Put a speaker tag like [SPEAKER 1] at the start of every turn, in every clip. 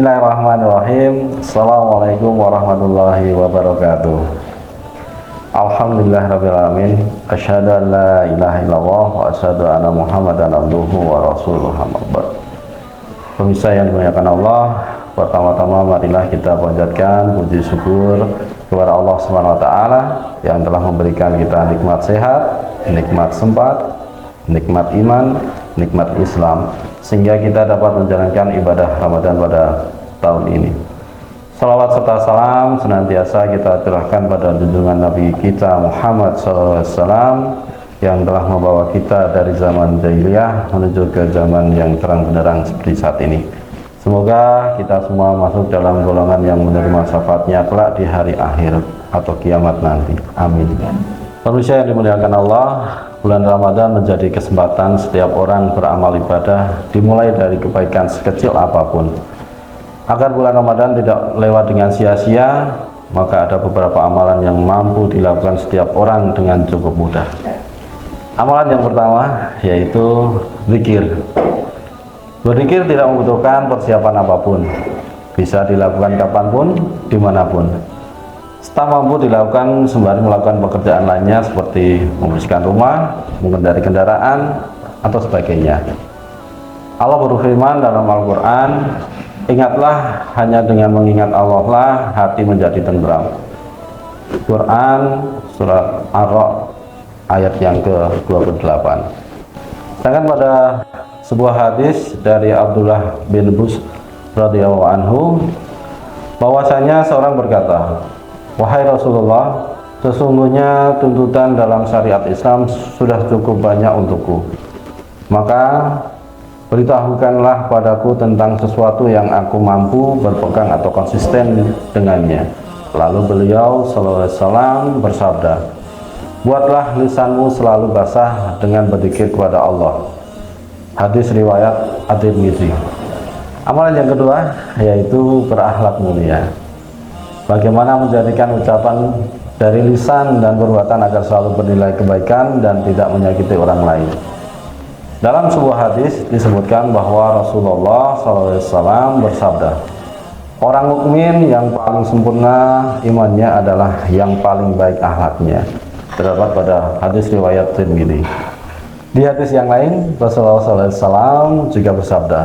[SPEAKER 1] Bismillahirrahmanirrahim. Assalamualaikum warahmatullahi wabarakatuh. Alhamdulillahirrabbilalamin. Asyhadu an la ilaha illallah wa asyhadu anna Muhammadan abduhu wa rasuluhu amma ba'd. Pemirsa yang dimuliakan Allah, pertama-tama marilah kita panjatkan puji syukur kepada Allah Subhanahu wa taala yang telah memberikan kita nikmat sehat, nikmat sempat, nikmat iman, nikmat Islam, sehingga kita dapat menjalankan ibadah Ramadan pada tahun ini. Salawat serta salam senantiasa kita curahkan pada junjungan Nabi kita Muhammad SAW yang telah membawa kita dari zaman jahiliyah menuju ke zaman yang terang benderang seperti saat ini. Semoga kita semua masuk dalam golongan yang menerima syafaatnya kelak di hari akhir atau kiamat nanti. Amin. Manusia yang dimuliakan Allah, bulan Ramadan menjadi kesempatan setiap orang beramal ibadah dimulai dari kebaikan sekecil apapun. Agar bulan Ramadan tidak lewat dengan sia-sia, maka ada beberapa amalan yang mampu dilakukan setiap orang dengan cukup mudah. Amalan yang pertama yaitu zikir. Berzikir tidak membutuhkan persiapan apapun, bisa dilakukan kapanpun, dimanapun. Tak mampu dilakukan sembari melakukan pekerjaan lainnya seperti membersihkan rumah, mengendarai kendaraan, atau sebagainya. Allah berfirman dalam Al-Quran, ingatlah hanya dengan mengingat Allah lah hati menjadi tenteram. Quran surat Ar-Ra'd ayat yang ke-28. Sedangkan pada sebuah hadis dari Abdullah bin Busr radhiyallahu anhu, bahwasanya seorang berkata, wahai Rasulullah, sesungguhnya tuntutan dalam syariat Islam sudah cukup banyak untukku. Maka beritahukanlah padaku tentang sesuatu yang aku mampu berpegang atau konsisten dengannya. Lalu beliau sallallahu alaihi wasallam bersabda, buatlah lisanmu selalu basah dengan berzikir kepada Allah. Hadis riwayat At-Tirmidzi. Amalan yang kedua yaitu berakhlak mulia. Bagaimana menjadikan ucapan dari lisan dan perbuatan agar selalu bernilai kebaikan dan tidak menyakiti orang lain. Dalam sebuah hadis disebutkan bahwa Rasulullah SAW bersabda, orang mukmin yang paling sempurna imannya adalah yang paling baik akhlaknya. Terdapat pada hadis riwayat Tirmidzi. Di hadis yang lain Rasulullah SAW juga bersabda,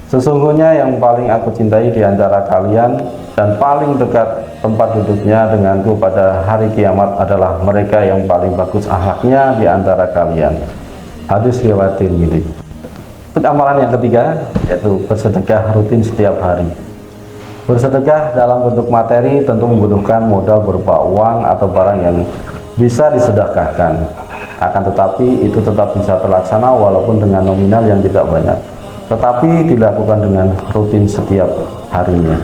[SPEAKER 1] sesungguhnya yang paling aku cintai di antara kalian dan paling dekat tempat duduknya denganku pada hari kiamat adalah mereka yang paling bagus akhlaknya di antara kalian. Hadis riwayat Tirmidzi. Amalan yang ketiga yaitu bersedekah rutin setiap hari. Bersedekah dalam bentuk materi tentu membutuhkan modal berupa uang atau barang yang bisa disedekahkan. Akan tetapi itu tetap bisa terlaksana walaupun dengan nominal yang tidak banyak, tetapi dilakukan dengan rutin setiap harinya.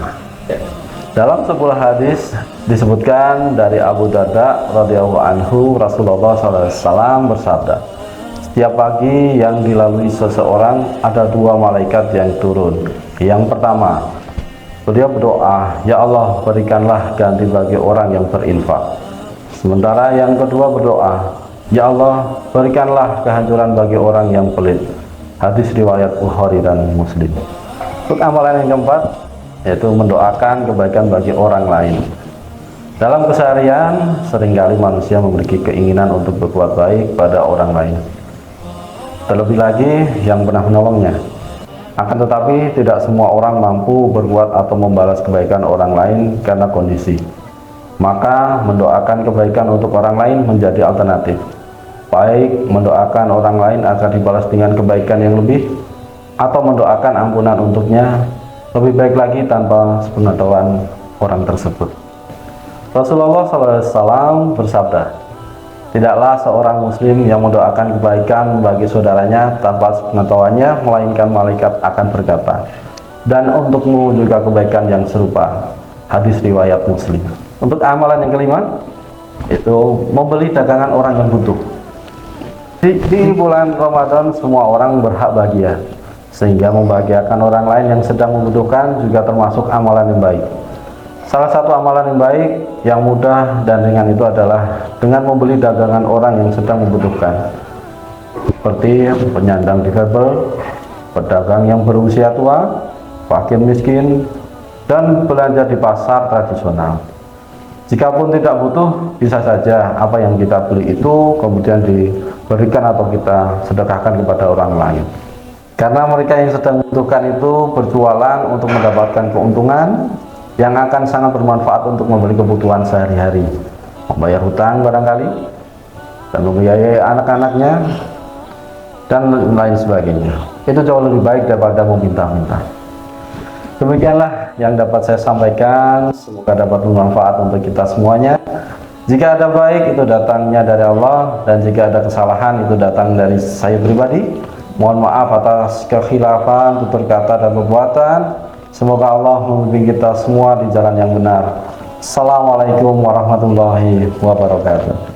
[SPEAKER 1] Dalam sebuah hadis disebutkan dari Abu Darda radhiyallahu anhu, Rasulullah SAW bersabda, setiap pagi yang dilalui seseorang ada dua malaikat yang turun. Yang pertama, beliau berdoa, ya Allah berikanlah ganti bagi orang yang berinfak. Sementara yang kedua berdoa, ya Allah berikanlah kehancuran bagi orang yang pelit. Hadis riwayat Bukhari dan Muslim. Untuk amalan yang keempat yaitu mendoakan kebaikan bagi orang lain. Dalam keseharian seringkali manusia memiliki keinginan untuk berbuat baik pada orang lain, terlebih lagi yang pernah menolongnya. Akan tetapi tidak semua orang mampu berbuat atau membalas kebaikan orang lain karena kondisi. Maka mendoakan kebaikan untuk orang lain menjadi alternatif. Baik mendoakan orang lain agar dibalas dengan kebaikan yang lebih, atau mendoakan ampunan untuknya, lebih baik lagi tanpa sepengetahuan orang tersebut. Rasulullah SAW bersabda, tidaklah seorang muslim yang mendoakan kebaikan bagi saudaranya tanpa sepengetahuannya, melainkan malaikat akan berkata, dan untukmu juga kebaikan yang serupa. Hadis riwayat Muslim. Untuk amalan yang kelima itu membeli dagangan orang yang butuh. Di bulan Ramadan semua orang berhak bahagia, sehingga membahagiakan orang lain yang sedang membutuhkan juga termasuk amalan yang baik. Salah satu amalan yang baik, yang mudah dan ringan itu adalah dengan membeli dagangan orang yang sedang membutuhkan, seperti penyandang difabel, pedagang yang berusia tua, fakir miskin, dan belanja di pasar tradisional. Jikapun tidak butuh, bisa saja apa yang kita beli itu kemudian diberikan atau kita sedekahkan kepada orang lain. Karena mereka yang sedang membutuhkan itu berjualan untuk mendapatkan keuntungan yang akan sangat bermanfaat untuk membeli kebutuhan sehari-hari, membayar hutang barangkali, dan membiayai anak-anaknya, dan lain sebagainya. Itu jauh lebih baik daripada meminta-minta. Demikianlah yang dapat saya sampaikan, semoga dapat bermanfaat untuk kita semuanya. Jika ada baik itu datangnya dari Allah, dan jika ada kesalahan itu datang dari saya pribadi. Mohon maaf atas kekhilafan tutur kata dan perbuatan. Semoga Allah membimbing kita semua di jalan yang benar. Assalamualaikum warahmatullahi wabarakatuh.